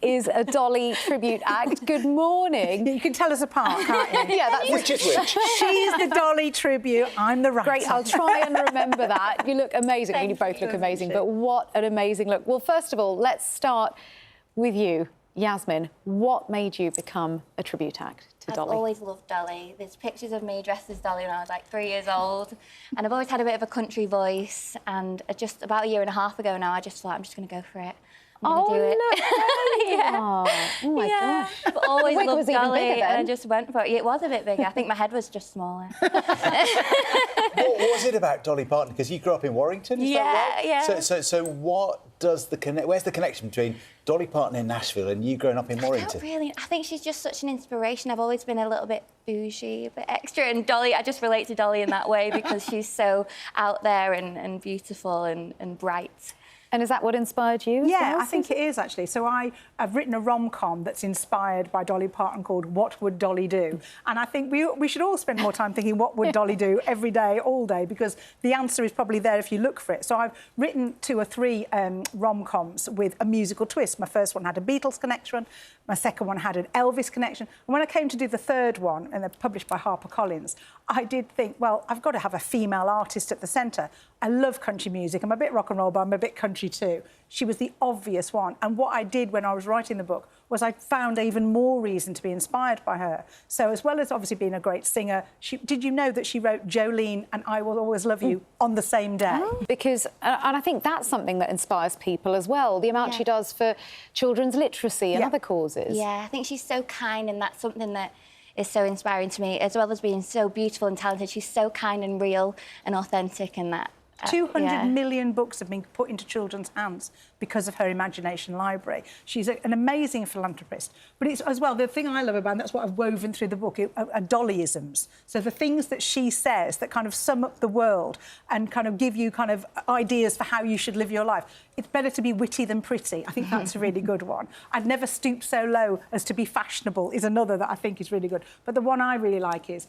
is a Dolly tribute act. Good morning. You can tell us apart, can't you? Yeah, that's Which is which? She's the Dolly tribute, I'm the writer. great. I'll try and remember that. You look amazing. You both look amazing, but what an amazing look. Well, first of all, let's start with you, Yasmin. What made you become a tribute act to Dolly? I've always loved Dolly. There's pictures of me dressed as Dolly when I was like 3 years old, and I've always had a bit of a country voice, and just about a year and a half ago now I just thought I'm just going to go for it. I'm gonna do it. Look, yeah. Oh my gosh. But always wig loved was even Dolly, bigger then. and I just went for it. It was a bit bigger. I think my head was just smaller. What was it about Dolly Parton? Because you grew up in Warrington, is that right? Yeah. So what does where's the connection between Dolly Parton in Nashville and you growing up in Warrington? I think she's just such an inspiration. I've always been a little bit bougie, a bit extra, and Dolly, I just relate to Dolly in that way because she's so out there and beautiful and bright. And is that what inspired you? Yeah, I think it is, actually. So I've written a rom-com that's inspired by Dolly Parton called What Would Dolly Do? And I think we should all spend more time thinking, what would Dolly do every day, all day? Because the answer is probably there if you look for it. So I've written 2 or 3 rom-coms with a musical twist. My first one had a Beatles connection. My second one had an Elvis connection. And when I came to do the third one, and they're published by HarperCollins, I did think, well, I've got to have a female artist at the centre. I love country music. I'm a bit rock and roll, but I'm a bit country too. She was the obvious one. And what I did when I was writing the book was I found even more reason to be inspired by her. So as well as obviously being a great singer, did you know that she wrote Jolene and I Will Always Love You on the same day? Oh. Because, and I think that's something that inspires people as well, the amount she does for children's literacy and other causes. Yeah, I think she's so kind, and that's something that is so inspiring to me, as well as being so beautiful and talented. She's so kind and real and authentic, and that... 200 million books have been put into children's hands because of her imagination library. She's an amazing philanthropist. But it's, as well, the thing I love about her, and that's what I've woven through the book, are Dollyisms. So the things that she says that kind of sum up the world and kind of give you kind of ideas for how you should live your life. It's better to be witty than pretty. I think that's a really good one. I'd never stoop so low as to be fashionable is another that I think is really good. But the one I really like is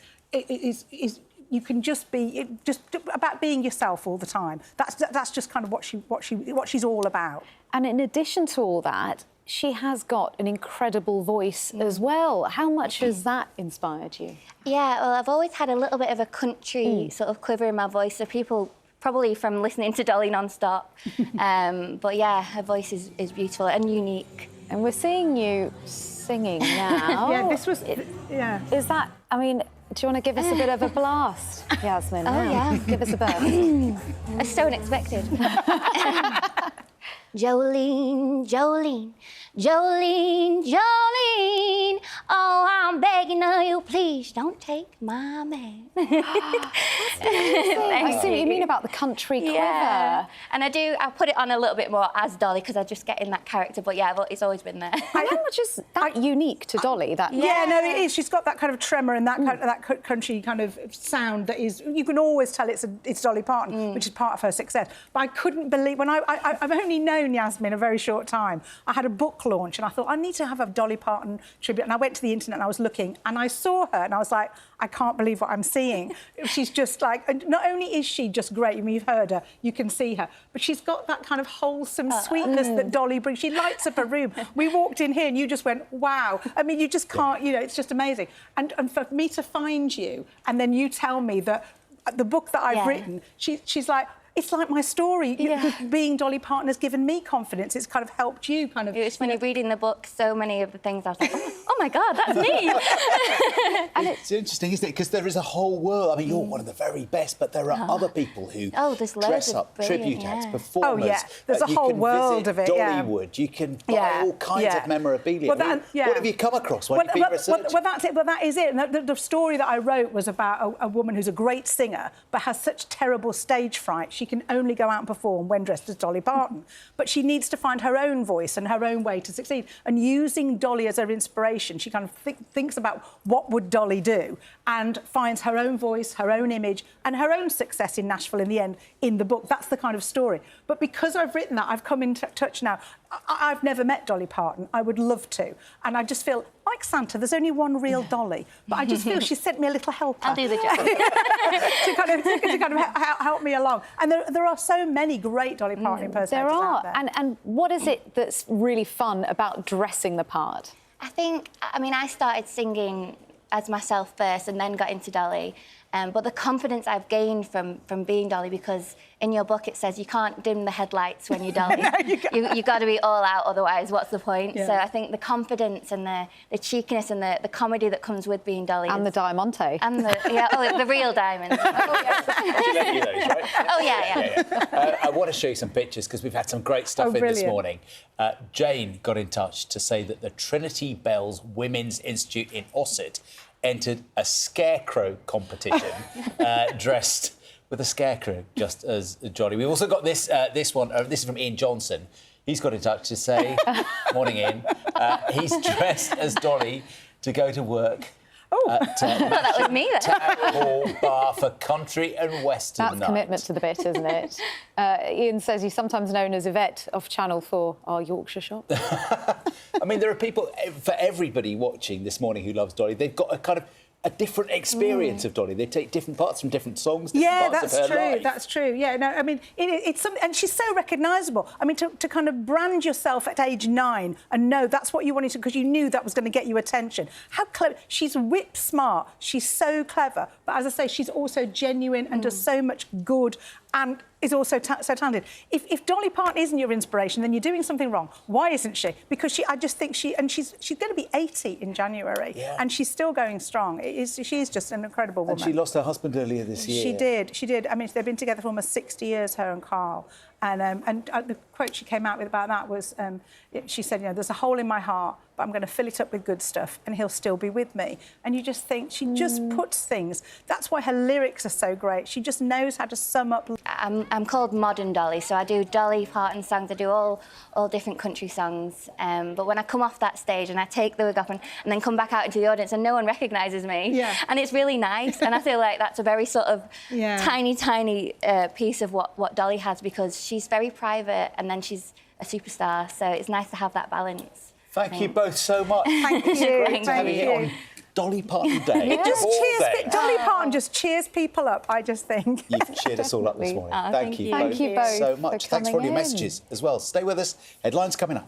you can just be just about being yourself all the time. That's just kind of what she's all about. And in addition to all that, she has got an incredible voice as well. How much has that inspired you? Yeah, well, I've always had a little bit of a country sort of quiver in my voice, so people probably from listening to Dolly non-stop. But yeah, her voice is beautiful and unique. And we're seeing you singing now. Yeah, this was... yeah. Is that... I mean, do you want to give us a bit of a blast, Yasmin? Oh, yeah. Give us a burst. It's so unexpected. Jolene, Jolene, Jolene, Jolene. Oh, I'm begging of you, please don't take my man. I see what you mean about the country quiver. Yeah. And I'll put it on a little bit more as Dolly because I just get in that character. But yeah, it's always been there. How much is that unique to Dolly? That Yeah, no, it is. She's got that kind of tremor and that kind of, that country kind of sound that is. You can always tell it's Dolly Parton, which is part of her success. But I couldn't believe when I've only known Yasmin a very short time. I had a book launch and I thought I need to have a Dolly Parton tribute. And I went to the internet and I was looking and I saw her and I was like, I can't believe what I'm seeing. She's just like, not only is she just great, I mean, you've heard her, you can see her, but she's got that kind of wholesome sweetness that Dolly brings. She lights up a room. We walked in here and you just went, wow. I mean, you just can't, you know, it's just amazing. And for me to find you and then you tell me that the book that I've written, she's like, it's like my story. Being Dolly Parton has given me confidence. It's kind of helped you kind of... It was funny reading the book, so many of the things I was like, oh my God, that's me. And it's interesting, isn't it? Because there is a whole world. I mean, you're one of the very best, but there are other people who dress up, tribute acts, performers. Oh, yeah. There's a whole world of it, Dollywood. You can buy all kinds of memorabilia. Well, what have you come across when you've been researching? Well, that's it. Well, that is it. And the story that I wrote was about a woman who's a great singer but has such terrible stage fright. She can only go out and perform when dressed as Dolly Parton. But she needs to find her own voice and her own way to succeed. And using Dolly as her inspiration, she kind of thinks about what would Dolly do and finds her own voice, her own image and her own success in Nashville in the end in the book. That's the kind of story. But because I've written that, I've come in touch now. I've never met Dolly Parton. I would love to. And I just feel, like Santa, there's only one real Dolly. But I just feel she sent me a little helper. I'll do the job. to kind of help me along. And there are so many great Dolly Parton impersonators out there. And what is it that's really fun about dressing the part? I mean, I started singing as myself first and then got into Dolly. But the confidence I've gained from being Dolly, because in your book it says you can't dim the headlights when you're Dolly. You've got to be all out, otherwise what's the point? Yeah. So I think the confidence and the cheekiness and the comedy that comes with being Dolly. And the diamante. And the real diamonds. Oh, yeah. I want to show you some pictures because we've had some great stuff in this morning. Jane got in touch to say that the Trinity Bells Women's Institute in Ossett entered a scarecrow competition dressed with a scarecrow, just as Johnny. We've also got this one. This is from Ian Johnson. He's got in touch to say, morning, Ian. He's dressed as Dolly to go to work. That was me then. Town Hall Bar for country and western That's night. Commitment to the bit, isn't it? Ian says he's sometimes known as Yvette off Channel 4, our Yorkshire shop. I mean, there are people, for everybody watching this morning who loves Dolly, they've got a kind of a different experience of Dolly. They take different parts from different songs, different parts of her life. That's true. Yeah, no, I mean, it's something, and she's so recognisable. I mean, to kind of brand yourself at age 9 and know that's what you wanted to, because you knew that was going to get you attention. How clever. She's whip smart. She's so clever. But as I say, she's also genuine and does so much good and is also so talented. If Dolly Parton isn't your inspiration, then you're doing something wrong. Why isn't she? Because I just think she's going to be 80 in January, and she's still going strong. She is just an incredible woman. And she lost her husband earlier this year. She did. I mean, they've been together for almost 60 years, her and Carl. And the quote she came out with about that was, she said, you know, there's a hole in my heart, but I'm going to fill it up with good stuff and he'll still be with me. And you just think she just puts things. That's why her lyrics are so great. She just knows how to sum up. I'm called Modern Dolly, so I do Dolly Parton songs. I do all different country songs. But when I come off that stage and I take the wig off and then come back out into the audience and no one recognises me, and it's really nice. And I feel like that's a very sort of tiny piece of what Dolly has, because she's very private and then she's a superstar. So it's nice to have that balance. Thank you both so much. Thank you. Great to have you on Dolly Parton Day. It just cheers. Dolly Parton just cheers people up, I just think. You've cheered us all up this morning. Thank you both so much. Thanks for all your messages as well. Stay with us. Headlines coming up.